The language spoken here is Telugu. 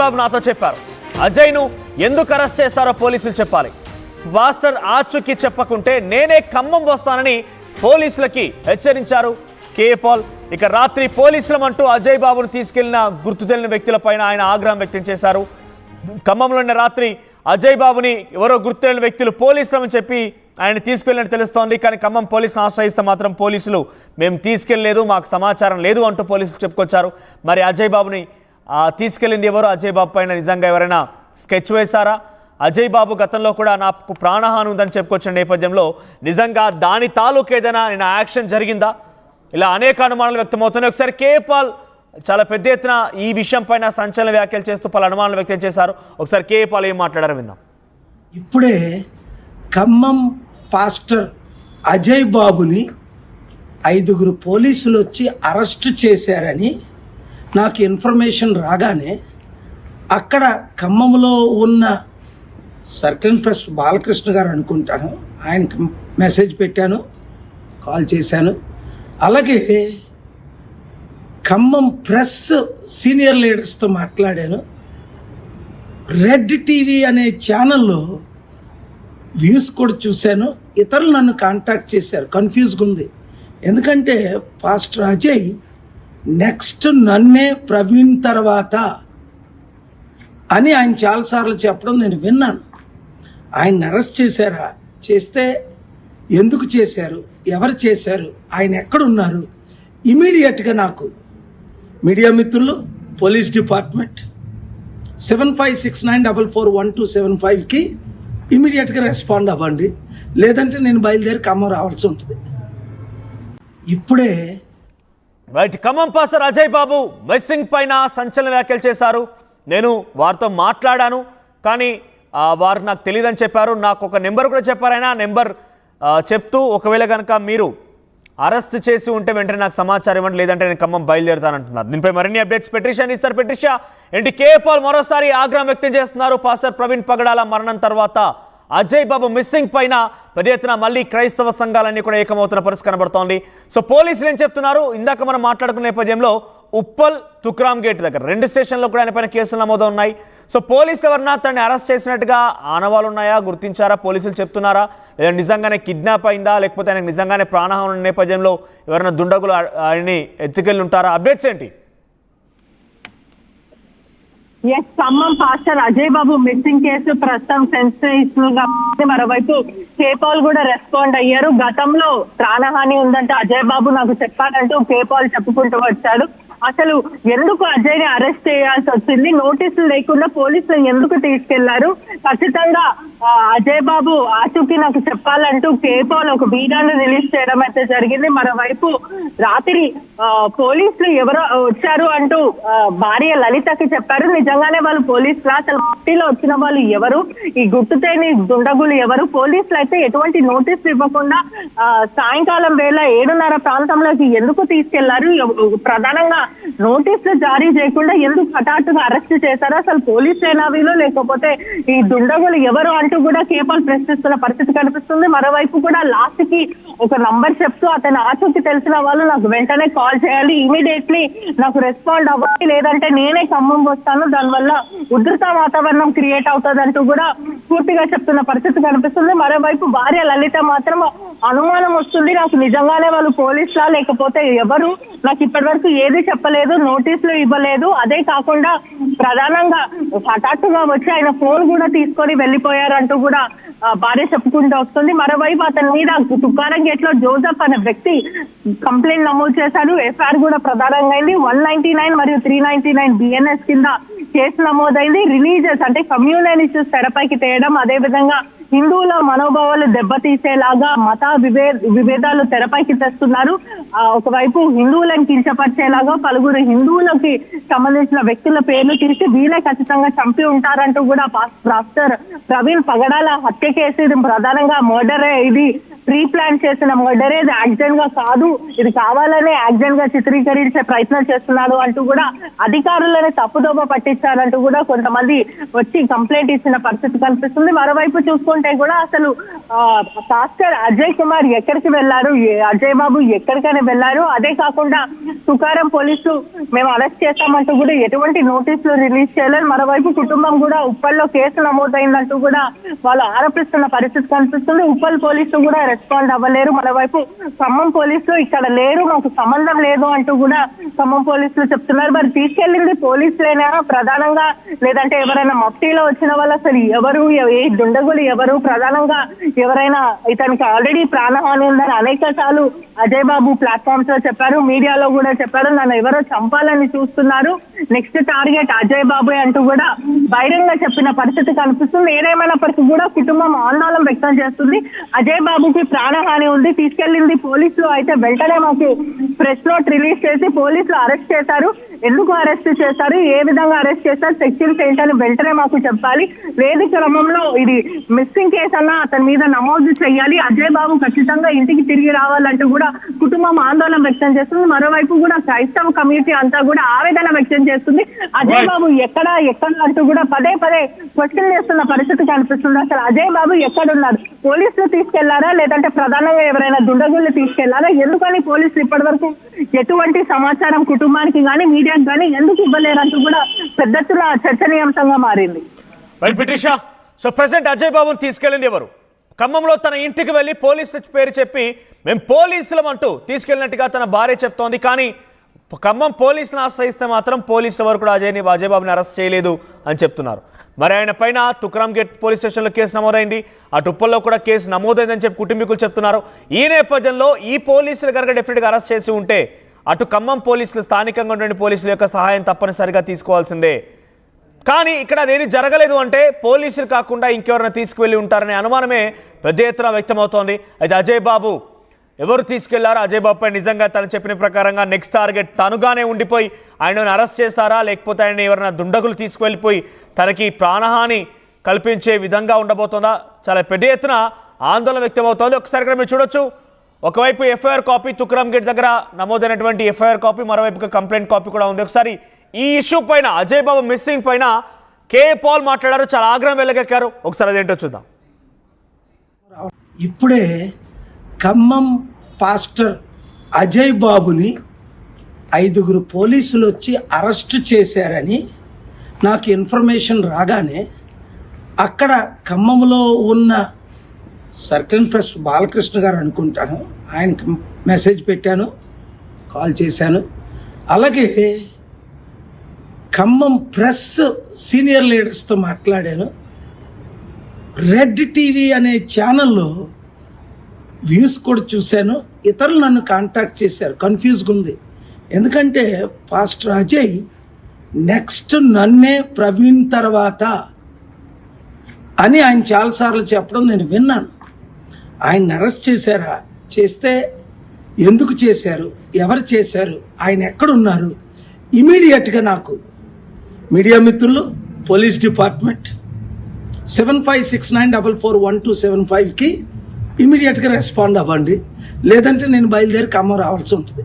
బాబు నాతో చెప్పారు, అజయ్ను ఎందుకు అరెస్ట్ చేశారో పోలీసులు చెప్పాలి. పాస్టర్ ఆచూకీ చెప్పకుంటే నేనే ఖమ్మం వస్తానని పోలీసులకి హెచ్చరించారు కే పాల్. ఇక రాత్రి పోలీసులమంటూ అజయ్ బాబును తీసుకెళ్లిన గుర్తు తెలియని వ్యక్తులపైన ఆయన ఆగ్రహం వ్యక్తం చేశారు. ఖమ్మంలోని రాత్రి అజయ్ బాబుని ఎవరో గుర్తు తెలియని వ్యక్తులు పోలీసులని చెప్పి ఆయన తీసుకెళ్ళినట్టు తెలుస్తోంది. కానీ ఖమ్మం పోలీసులను ఆశ్రయిస్తే మాత్రం పోలీసులు మేము తీసుకెళ్లలేదు, మాకు సమాచారం లేదు అంటూ పోలీసులు చెప్పుకొచ్చారు. మరి అజయ్ బాబుని తీసుకెళ్ళింది ఎవరు? అజయ్ బాబు పైన నిజంగా ఎవరైనా స్కెచ్ వేశారా? అజయ్ బాబు గతంలో కూడా నాకు ప్రాణహాని ఉందని చెప్పుకొచ్చిన నేపథ్యంలో నిజంగా దాని తాలూకు ఏదైనా యాక్షన్ జరిగిందా? ఇలా అనేక అనుమానాలు వ్యక్తమవుతున్నాయి. ఒకసారి కే పాల్ చాలా పెద్ద ఎత్తున ఈ విషయం పైన సంచలన వ్యాఖ్యలు చేస్తూ పలు అనుమానాలు వ్యక్తం చేశారు. ఒకసారి కే పాల్ ఏం మాట్లాడారో విందాం. ఇప్పుడే ఖమ్మం పాస్టర్ అజయ్ బాబుని 5 పోలీసులు వచ్చి అరెస్టు చేశారని నాకు ఇన్ఫర్మేషన్ రాగానే అక్కడ ఖమ్మంలో ఉన్న సర్కిల్ ఇన్స్పెక్టర్ బాలకృష్ణ గారు అనుకుంటాను, ఆయనకి మెసేజ్ పెట్టాను, కాల్ చేశాను. అలాగే ఖమ్మం ప్రెస్ సీనియర్ లీడర్స్తో మాట్లాడాను. రెడ్ టీవీ అనే ఛానల్లో వ్యూస్ కూడా చూశాను. ఇతరులు నన్ను కాంటాక్ట్ చేశారు. కన్ఫ్యూజ్గా ఉంది, ఎందుకంటే పాస్టర్ అజయ్ నెక్స్ట్ నన్నే ప్రవీణ్ తర్వాత అని ఆయన చాలాసార్లు చెప్పడం నేను విన్నాను. ఆయన అరెస్ట్ చేశారా? చేస్తే ఎందుకు చేశారు? ఎవరు చేశారు? ఆయన ఎక్కడున్నారు? ఇమీడియట్గా నాకు మీడియా మిత్రులు, పోలీస్ డిపార్ట్మెంట్ 7569441275కి ఇమీడియట్గా రెస్పాండ్ అవ్వండి, లేదంటే నేను బయలుదేరి ఖమ్మం రావాల్సి ఉంటుంది. ఇప్పుడే రైట్, ఖమ్మం పాస్టర్ అజయ్ బాబు మిస్సింగ్ పైన సంచలన వ్యాఖ్యలు చేశారు. నేను వారితో మాట్లాడాను, కానీ వారు నాకు తెలియదని చెప్పారు. నాకు ఒక నెంబర్ కూడా చెప్పారు. ఆయన నెంబర్ చెప్తూ ఒకవేళ కనుక మీరు అరెస్ట్ చేసి ఉంటే వెంటనే నాకు సమాచారం ఇవ్వండి, లేదంటే నేను ఖమ్మం బయలుదేరుతానంటున్నారు. దీనిపై మరిన్ని అప్డేట్స్ పెట్రిషియా ఇస్తారు. పెట్రిషియా, ఏంటి కే పాల్ మరోసారి ఆగ్రహం వ్యక్తం చేస్తున్నారు. పాస్టర్ ప్రవీణ్ పగడాల మరణం తర్వాత అజయ్ బాబు మిస్సింగ్ పైన పెద్ద ఎత్తున మళ్ళీ క్రైస్తవ సంఘాలన్నీ కూడా ఏకమవుతున్న పరిస్థితి కనబడుతోంది. సో పోలీసులు ఏం చెప్తున్నారు? ఇందాక మనం మాట్లాడుకున్న నేపథ్యంలో ఉప్పల్ తుక్రామ్ గేట్ దగ్గర 2 స్టేషన్లో కూడా ఆయన పైన కేసులు నమోదు ఉన్నాయి. సో పోలీసులు ఎవరన్నా తనని అరెస్ట్ చేసినట్టుగా ఆనవాళ్ళు ఉన్నాయా? గుర్తించారా? పోలీసులు చెప్తున్నారా? లేదా నిజంగానే కిడ్నాప్ అయిందా? లేకపోతే ఆయనకు నిజంగానే ప్రాణహాని ఉన్న నేపథ్యంలో ఎవరైనా దుండగులు ఆయన్ని ఎత్తుకెళ్ళి ఉంటారా? అప్డేట్స్ ఏంటి? ఖమ్మం పాస్టర్ అజయ్ బాబు మిస్సింగ్ కేసు ప్రస్తుతం సెన్సేషనల్ గా, మరోవైపు కే పాల్ కూడా రెస్పాండ్ అయ్యారు. గతంలో ప్రాణహాని ఉందంటే అజయ్ బాబు నాకు చెప్పాలంటూ కే పాల్ చెప్పుకుంటూ వచ్చాడు. అసలు ఎందుకు అజయ్ ని అరెస్ట్ చేయాల్సి వచ్చింది? నోటీసులు లేకుండా పోలీసులు ఎందుకు తీసుకెళ్లారు? ఖచ్చితంగా అజయ్ బాబు ఆచూకీ నాకు చెప్పాలంటూ కే పాల్ ఒక వీడియోను రిలీజ్ చేయడం అయితే జరిగింది. మరోవైపు రాత్రి పోలీసులు ఎవరో వచ్చారు అంటూ భార్య లలితకి చెప్పారు. నిజంగానే వాళ్ళు పోలీసులు? అసలు పార్టీలో వచ్చిన వాళ్ళు ఎవరు? ఈ గుర్తుతేని దుండగులు ఎవరు? పోలీసులు అయితే ఎటువంటి నోటీసులు ఇవ్వకుండా సాయంకాలం వేళ 7:30 ప్రాంతంలోకి ఎందుకు తీసుకెళ్లారు? ప్రధానంగా నోటీసులు జారీ చేయకుండా ఎందుకు హఠాత్తుగా అరెస్ట్ చేశారు? అసలు పోలీస్ సేనావీలో లేకపోతే ఈ దుండగులు ఎవరు అంటూ కూడా కేపాల్ ప్రశ్నిస్తున్న పరిస్థితి కనిపిస్తుంది. మరోవైపు కూడా లాస్ట్ కి ఒక నంబర్ చెప్తూ అతను ఆచూకీ తెలిసిన వాళ్ళు నాకు వెంటనే కాల్ చేయాలి, ఇమీడియట్లీ నాకు రెస్పాండ్ అవ్వాలి, లేదంటే నేనే ఖమ్మం వస్తాను, దానివల్ల ఉధృత వాతావరణం క్రియేట్ అవుతుంది అంటూ కూడా పూర్తిగా చెప్తున్న పరిస్థితి కనిపిస్తుంది. మరోవైపు భార్య లలిత మాత్రం అనుమానం వస్తుంది, నాకు నిజంగానే వాళ్ళు పోలీసులా లేకపోతే ఎవరు, నాకు ఇప్పటి వరకు ఏది చెప్పలేదు, నోటీసులు ఇవ్వలేదు. అదే కాకుండా ప్రధానంగా హఠాత్తుగా వచ్చి ఆయన ఫోన్ కూడా తీసుకొని వెళ్ళిపోయారంటూ కూడా భార్య చెప్పుకుంటూ వస్తుంది. మరోవైపు అతని మీద తుకారం గేట్ లో జోసెఫ్ అనే వ్యక్తి కంప్లైంట్ నమోదు చేశారు. ఎఫ్ఐఆర్ కూడా ప్రధానంగా అయింది. 199 మరియు 399 BNS కింద కేసు నమోదైంది. రిలీజియస్ అంటే కమ్యూనల్ ఇష్యూస్ తెరపైకి తేయడం, అదేవిధంగా హిందువుల మనోభావాలు దెబ్బతీసేలాగా మత విభేదాలు తెరపైకి తెస్తున్నారు. ఒకవైపు హిందువులను కించపరిచేలాగా పలువురు హిందువులకి సంబంధించిన వ్యక్తుల పేర్లు తీసి వీళ్ళే ఖచ్చితంగా చంపి ఉంటారంటూ కూడా పాస్టర్ ప్రవీణ్ పగడాల హత్య కేసు ఇది ప్రధానంగా మర్డరే, ఇది ప్రీ ప్లాన్ చేసిన మర్డరే, ఇది యాక్సిడెంట్ గా కాదు, ఇది కావాలనే యాక్సిడెంట్ గా చిత్రీకరించే ప్రయత్నం చేస్తున్నారు అంటూ కూడా అధికారులనే తప్పుదోవ పట్టించారంటూ కూడా కొంతమంది వచ్చి కంప్లైంట్ ఇచ్చిన పరిస్థితి కనిపిస్తుంది. మరోవైపు చూసుకుంటే చూస్తుంటే కూడా అసలు పాస్టర్ అజయ్ కుమార్ ఎక్కడికి వెళ్ళారు, అజయ్ బాబు ఎక్కడికైనా వెళ్ళారు. అదే కాకుండా తుకారం పోలీసులు మేము అరెస్ట్ చేస్తామంటూ కూడా ఎటువంటి నోటీసులు రిలీజ్ చేయలేదు. మరోవైపు కుటుంబం కూడా ఉప్పల్లో కేసు నమోదైందంటూ కూడా వాళ్ళు ఆరోపిస్తున్న పరిస్థితి కనిపిస్తుంది. ఉప్పల్ పోలీసులు కూడా రెస్పాండ్ అవ్వలేరు. మరోవైపు ఖమ్మం పోలీసులు ఇక్కడ లేరు, మాకు సంబంధం లేదు అంటూ కూడా ఖమ్మం పోలీసులు చెప్తున్నారు. మరి తీసుకెళ్లింది పోలీసులేనా ప్రధానంగా, లేదంటే ఎవరైనా మఫ్టీలో వచ్చిన వాళ్ళు అసలు ఎవరు, ఏ దుండగులు ఎవరు, ప్రధానంగా ఎవరైనా ఇతనికి ఆల్రెడీ ప్రాణహాని ఉందని అనేక సార్లు అజయ్ బాబు ప్లాట్ఫామ్స్ లో చెప్పారు, మీడియాలో కూడా చెప్పారు. నన్ను ఎవరో చంపాలని చూస్తున్నారు, నెక్స్ట్ టార్గెట్ అజయ్ బాబు అంటూ కూడా బహిరంగ చెప్పిన పరిస్థితి కనిపిస్తుంది. ఏదేమైనప్పటికీ కూడా కుటుంబం ఆందోళన వ్యక్తం చేస్తుంది. అజయ్ బాబుకి ప్రాణహాని ఉంది, తీసుకెళ్లింది పోలీసులు అయితే వెంటనే మాకు ప్రెస్ నోట్ రిలీజ్ చేసి పోలీసులు అరెస్ట్ చేశారు. ఎందుకు అరెస్ట్ చేశారు, ఏ విధంగా అరెస్ట్ చేశారు, సెక్షన్స్ ఏంటని వెంటనే మాకు చెప్పాలి. లేదు క్రమంలో ఇది మిస్సింగ్ కేసు అన్నా అతని మీద నమోదు చేయాలి, అజయ్ బాబు ఖచ్చితంగా ఇంటికి తిరిగి రావాలంటూ కూడా కుటుంబం ఆందోళన వ్యక్తం చేస్తుంది. మరోవైపు కూడా క్రైస్తవ కమ్యూనిటీ అంతా కూడా ఆవేదన వ్యక్తం చేస్తుంది. అజయ్ బాబు ఎక్కడ అంటూ కూడా పదే పదే క్వశ్చన్ చేస్తున్న పరిస్థితి కనిపిస్తుంది. అసలు అజయ్ బాబు ఎక్కడున్నారు, పోలీసులు తీసుకెళ్లారా లేదంటే ప్రధానంగా ఎవరైనా దుండగుల్ని తీసుకెళ్లారా, ఎందుకని పోలీసులు ఇప్పటి వరకు ఎటువంటి సమాచారం కుటుంబానికి కానీ మీడియాకి కానీ ఎందుకు ఇవ్వలేరంటూ కూడా పెద్ద ఎత్తున చర్చనీయాంశంగా మారింది. సో ప్రెసెంట్ అజయ్ బాబుని తీసుకెళ్ళింది ఎవరు? ఖమ్మంలో తన ఇంటికి వెళ్ళి పోలీసుల పేరు చెప్పి మేము పోలీసులం అంటూ తీసుకెళ్ళినట్టుగా తన భార్య చెప్తోంది. కానీ ఖమ్మం పోలీసులను ఆశ్రయిస్తే మాత్రం పోలీసు ఎవరు కూడా అజయ్ బాబుని అరెస్ట్ చేయలేదు అని చెప్తున్నారు. మరి ఆయన పైన తుక్రామ్ గేట్ పోలీస్ స్టేషన్లో కేసు నమోదైంది, అటు ఉప్పల్లో కూడా కేసు నమోదైందని చెప్పి కుటుంబీకులు చెప్తున్నారు. ఈ నేపథ్యంలో ఈ పోలీసులు కనుక డెఫినెట్గా అరెస్ట్ చేసి ఉంటే అటు ఖమ్మం పోలీసులు, స్థానికంగా ఉన్నటువంటి పోలీసుల యొక్క సహాయం తప్పనిసరిగా తీసుకోవాల్సిందే. కానీ ఇక్కడ అదేది జరగలేదు అంటే పోలీసులు కాకుండా ఇంకెవరైనా తీసుకువెళ్ళి ఉంటారనే అనుమానమే పెద్ద ఎత్తున వ్యక్తమవుతోంది. అయితే అజయ్ బాబు ఎవరు తీసుకెళ్లారో, అజయ్ బాబుపై నిజంగా తను చెప్పిన ప్రకారంగా నెక్స్ట్ టార్గెట్ తనుగానే ఉండిపోయి ఆయనను అరెస్ట్ చేశారా, లేకపోతే ఆయన ఎవరైనా దుండగులు తీసుకువెళ్ళిపోయి తనకి ప్రాణహాని కల్పించే విధంగా ఉండబోతుందా, చాలా పెద్ద ఎత్తున ఆందోళన వ్యక్తమవుతోంది. ఒకసారి ఇక్కడ మీరు చూడొచ్చు, ఒకవైపు ఎఫ్ఐఆర్ కాపీ తుక్రామ్ గేట్ దగ్గర నమోదైనటువంటి ఎఫ్ఐఆర్ కాపీ, మరోవైపు కంప్లైంట్ కాపీ కూడా ఉంది. ఒకసారి ఈ ఇష్యూ పైన, అజయ్ బాబు మిస్సింగ్ పైన కేఏ పాల్ మాట్లాడారు, చాలా ఆగ్రహం వెల్లగక్కారు. ఒకసారి అదేంటో చూద్దాం. ఇప్పుడే ఖమ్మం పాస్టర్ అజయ్ బాబుని 5 పోలీసులు వచ్చి అరెస్టు చేశారని నాకు ఇన్ఫర్మేషన్ రాగానే అక్కడ ఖమ్మంలో ఉన్న సర్కిల్ ఇన్స్పెక్టర్ బాలకృష్ణ గారు అనుకుంటాను, ఆయనకి మెసేజ్ పెట్టాను, కాల్ చేశాను. అలాగే ఖమ్మం ప్రెస్ సీనియర్ లీడర్స్తో మాట్లాడాను. రెడ్ టీవీ అనే ఛానల్లో వ్యూస్ కూడా చూశాను. ఇతరులు నన్ను కాంటాక్ట్ చేశారు, కన్ఫ్యూజ్గా ఉంది. ఎందుకంటే పాస్టర్ అజయ్ నెక్స్ట్ నన్నే ప్రవీణ్ తర్వాత అని ఆయన చాలాసార్లు చెప్పడం నేను విన్నాను. ఆయన అరెస్ట్ చేశారా, చేస్తే ఎందుకు చేశారు, ఎవరు చేశారు, ఆయన ఎక్కడున్నారు, ఇమీడియట్గా నాకు మీడియా మిత్రులు, పోలీస్ డిపార్ట్మెంట్ 7569441275కి ఇమీడియట్గా రెస్పాండ్ అవ్వండి, లేదంటే నేను బయలుదేరి ఖమ్మం రావాల్సి ఉంటుంది.